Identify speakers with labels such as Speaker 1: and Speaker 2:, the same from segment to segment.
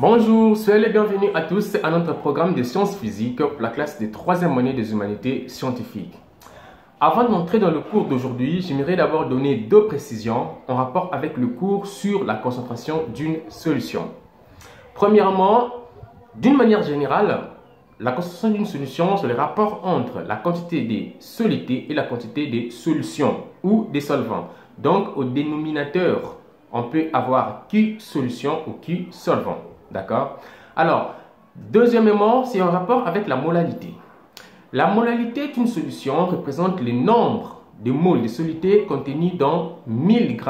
Speaker 1: Bonjour, soyez les bienvenus à tous à notre programme de sciences physiques pour la classe de 3e année des humanités scientifiques. Avant d'entrer dans le cours d'aujourd'hui, j'aimerais d'abord donner deux précisions en rapport avec le cours sur la concentration d'une solution. Premièrement, d'une manière générale, la concentration d'une solution, c'est le rapport entre la quantité des solutés et la quantité des solutions ou des solvants. Donc, au dénominateur, on peut avoir Q solution ou Q solvant. D'accord? Alors, deuxièmement, c'est en rapport avec la molalité. La molalité d'une solution représente le nombre de moles de soluté contenus dans 1000 g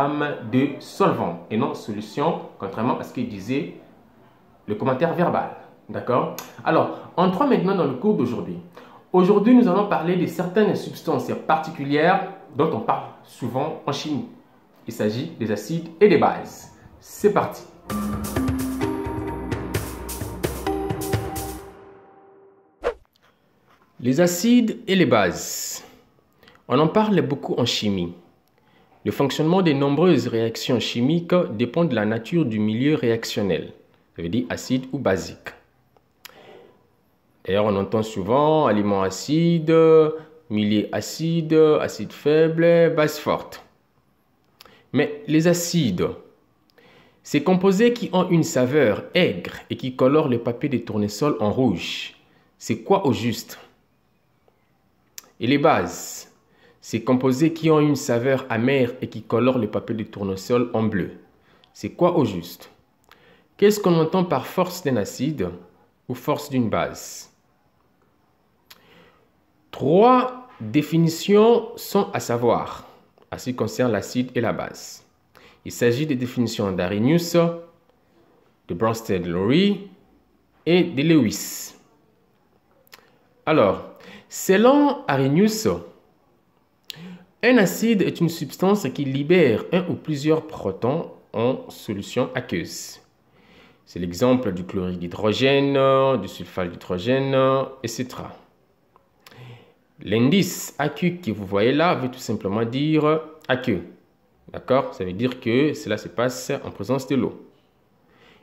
Speaker 1: de solvant et non solution, contrairement à ce que disait le commentaire verbal. D'accord? Alors, entrons maintenant dans le cours d'aujourd'hui. Aujourd'hui, nous allons parler de certaines substances particulières dont on parle souvent en chimie. Il s'agit des acides et des bases. C'est parti! Les acides et les bases. On en parle beaucoup en chimie. Le fonctionnement des nombreuses réactions chimiques dépend de la nature du milieu réactionnel, ça veut dire acide ou basique. D'ailleurs, on entend souvent aliments acides, milieu acide, acide faible, base forte. Mais les acides, ces composés qui ont une saveur aigre et qui colorent le papier de tournesol en rouge, c'est quoi au juste? Et les bases, ces composés qui ont une saveur amère et qui colorent le papier de tournesol en bleu, c'est quoi au juste? Qu'est-ce qu'on entend par force d'un acide ou force d'une base? Trois définitions sont à savoir en ce qui concerne l'acide et la base. Il s'agit des définitions d'Arrhenius, de Bronsted-Lowry et de Lewis. Alors, selon Arrhenius, un acide est une substance qui libère un ou plusieurs protons en solution aqueuse. C'est l'exemple du chlorure d'hydrogène, du sulfate d'hydrogène, etc. L'indice aqueux que vous voyez là veut tout simplement dire aqueux. D'accord? Ça veut dire que cela se passe en présence de l'eau.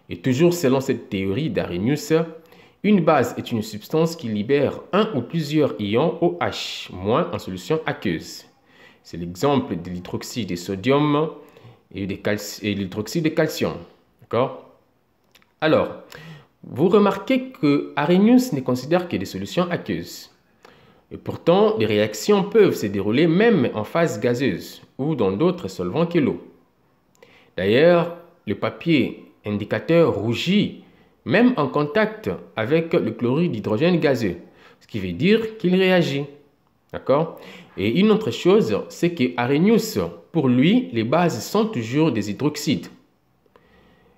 Speaker 1: Et toujours selon cette théorie d'Arrhenius, une base est une substance qui libère un ou plusieurs ions OH- en solution aqueuse. C'est l'exemple de l'hydroxyde de sodium et l'hydroxyde de calcium. D'accord? Alors, vous remarquez que Arrhenius ne considère que des solutions aqueuses. Et pourtant, les réactions peuvent se dérouler même en phase gazeuse ou dans d'autres solvants que l'eau. D'ailleurs, le papier indicateur rougit même en contact avec le chlorure d'hydrogène gazeux, ce qui veut dire qu'il réagit. D'accord? Et une autre chose, c'est que Arrhenius, pour lui, les bases sont toujours des hydroxydes,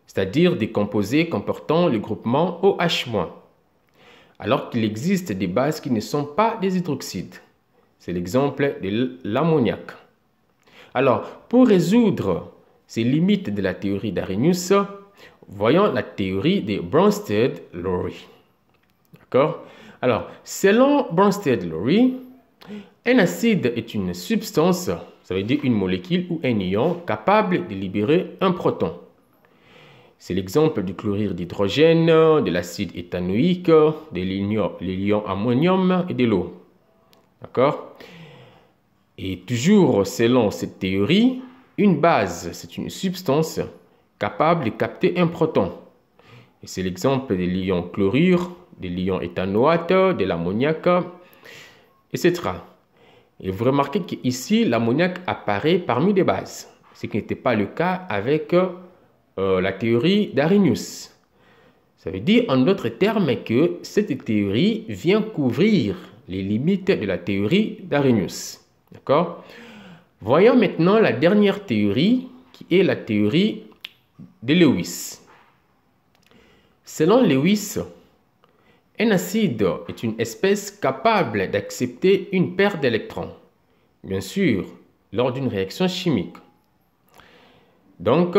Speaker 1: c'est-à-dire des composés comportant le groupement OH-, alors qu'il existe des bases qui ne sont pas des hydroxydes. C'est l'exemple de l'ammoniac. Alors, pour résoudre ces limites de la théorie d'Arrhenius, voyons la théorie de Bronsted-Lowry. D'accord? Alors, selon Bronsted-Lowry, un acide est une substance, ça veut dire une molécule ou un ion capable de libérer un proton. C'est l'exemple du chlorure d'hydrogène, de l'acide éthanoïque, de l'ion ammonium et de l'eau. D'accord? Et toujours selon cette théorie, une base, c'est une substance capable de capter un proton. Et c'est l'exemple de l'ion chlorure, de l'ion éthanoate, de l'ammoniac, etc. Et vous remarquez qu'ici, l'ammoniac apparaît parmi les bases, ce qui n'était pas le cas avec la théorie d'Arrhenius. Ça veut dire en d'autres termes que cette théorie vient couvrir les limites de la théorie d'Arrhenius. D'accord? Voyons maintenant la dernière théorie qui est la théorie de Lewis. Selon Lewis, un acide est une espèce capable d'accepter une paire d'électrons, bien sûr, lors d'une réaction chimique. Donc,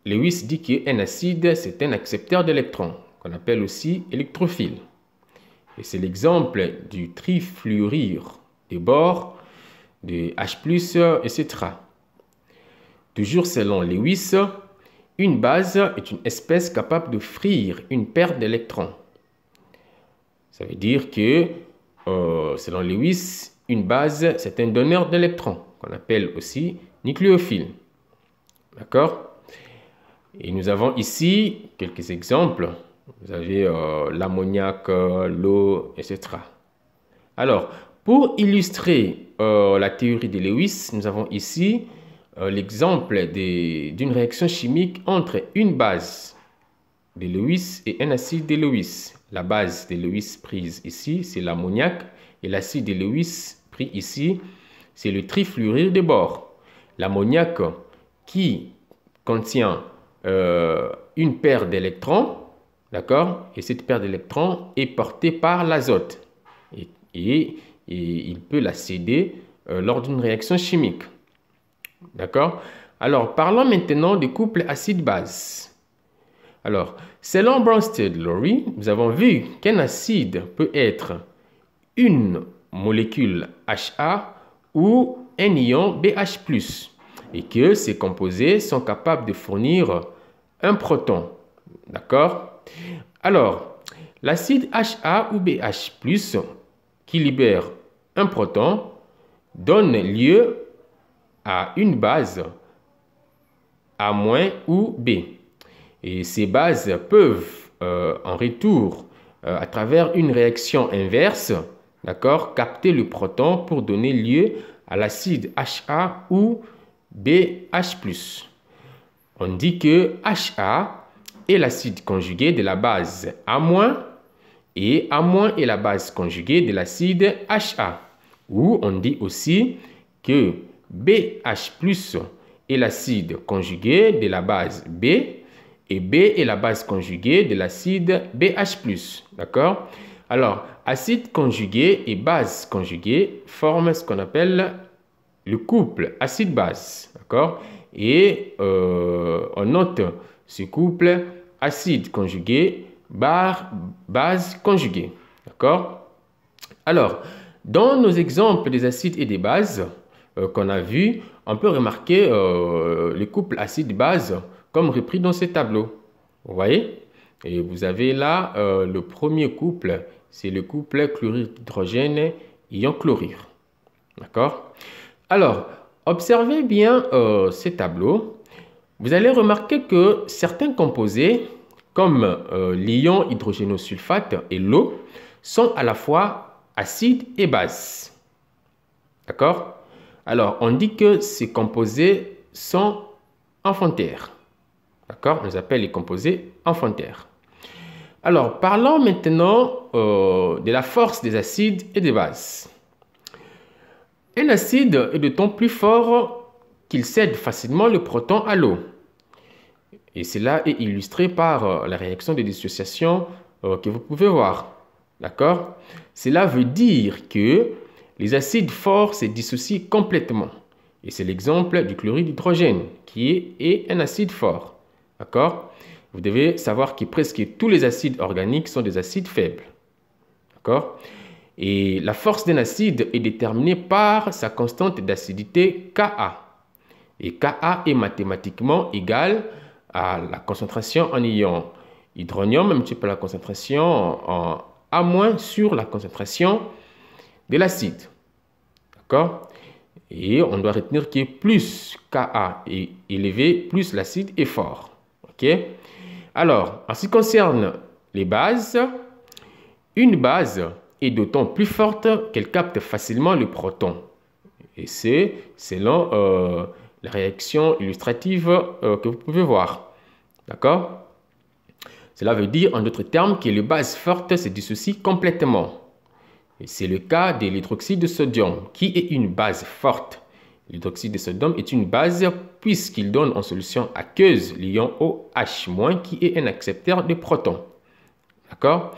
Speaker 1: Lewis dit qu'un acide, c'est un accepteur d'électrons, qu'on appelle aussi électrophile. Et c'est l'exemple du trifluorure de bore, de H+, etc. Toujours selon Lewis, une base est une espèce capable d'offrir une paire d'électrons. Ça veut dire que, selon Lewis, une base, c'est un donneur d'électrons, qu'on appelle aussi nucléophile. D'accord? Et nous avons ici quelques exemples. Vous avez l'ammoniac, l'eau, etc. Alors, pour illustrer la théorie de Lewis, nous avons ici l'exemple d'une réaction chimique entre une base de Lewis et un acide de Lewis. La base de Lewis prise ici, c'est l'ammoniac, et l'acide de Lewis pris ici, c'est le trifluorure de bore. L'ammoniac qui contient une paire d'électrons, d'accord, et cette paire d'électrons est portée par l'azote et il peut la céder lors d'une réaction chimique. D'accord? Alors, parlons maintenant du couple acide-base. Alors, selon Bronsted-Lowry, nous avons vu qu'un acide peut être une molécule HA ou un ion BH+, et que ces composés sont capables de fournir un proton. D'accord? Alors, l'acide HA ou BH+, qui libère un proton, donne lieu à une base A- ou B. Et ces bases peuvent, en retour, à travers une réaction inverse, d'accord, capter le proton pour donner lieu à l'acide HA ou BH+. On dit que HA est l'acide conjugué de la base A- et A- est la base conjuguée de l'acide HA. Ou on dit aussi que BH+ est l'acide conjugué de la base B et B est la base conjuguée de l'acide BH+. D'accord? Alors, acide conjugué et base conjuguée forment ce qu'on appelle le couple acide-base. D'accord? Et on note ce couple acide conjugué base conjuguée. D'accord? Alors, dans nos exemples des acides et des bases qu'on a vus, on peut remarquer le couple acide-base comme repris dans ce tableau. Vous voyez? Et vous avez là le premier couple, c'est le couple chlorure d'hydrogène ion chlorure. D'accord? Alors, observez bien ces tableaux. Vous allez remarquer que certains composés, comme l'ion hydrogénosulfate et l'eau, sont à la fois acides et bases. D'accord? Alors, on dit que ces composés sont enfantaires. D'accord? On les appelle les composés enfantaires. Alors, parlons maintenant de la force des acides et des bases. Un acide est d'autant plus fort qu'il cède facilement le proton à l'eau. Et cela est illustré par la réaction de dissociation que vous pouvez voir. D'accord? Cela veut dire que les acides forts se dissocient complètement. Et c'est l'exemple du chlorure d'hydrogène qui est un acide fort. D'accord? Vous devez savoir que presque tous les acides organiques sont des acides faibles. D'accord? Et la force d'un acide est déterminée par sa constante d'acidité Ka. Et Ka est mathématiquement égal à la concentration en ion hydronium multiplié par la concentration en A- sur la concentration de l'acide. D'accord? Et on doit retenir que plus Ka est élevé, plus l'acide est fort. OK? Alors, en ce qui concerne les bases, une base est d'autant plus forte qu'elle capte facilement le proton. Et c'est selon la réaction illustrative que vous pouvez voir. D'accord? Cela veut dire, en d'autres termes, que les bases fortes se dissocient complètement. Et c'est le cas de l'hydroxyde de sodium, qui est une base forte. L'hydroxyde de sodium est une base puisqu'il donne en solution aqueuse l'ion OH-, qui est un accepteur de protons. D'accord?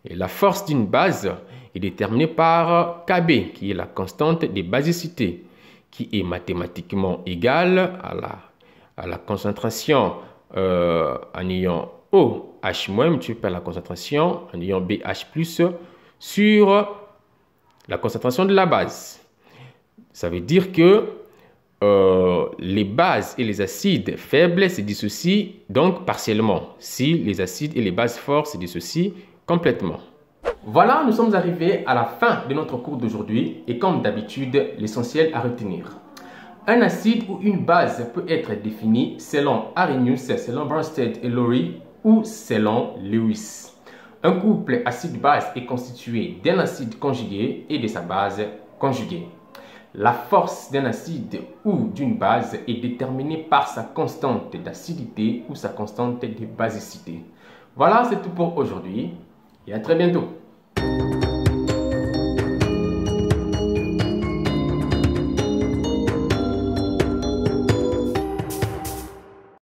Speaker 1: Et la force d'une base est déterminée par Kb, qui est la constante de basicité, qui est mathématiquement égale à la concentration en ion OH- multiplié par la concentration en ion BH+, sur la concentration de la base. Ça veut dire que les bases et les acides faibles se dissocient donc partiellement, si les acides et les bases fortes se dissocient complètement. Voilà, nous sommes arrivés à la fin de notre cours d'aujourd'hui et comme d'habitude, l'essentiel à retenir. Un acide ou une base peut être défini selon Arrhenius, selon Bronsted et Lowry ou selon Lewis. Un couple acide-base est constitué d'un acide conjugué et de sa base conjuguée. La force d'un acide ou d'une base est déterminée par sa constante d'acidité ou sa constante de basicité. Voilà, c'est tout pour aujourd'hui et à très bientôt.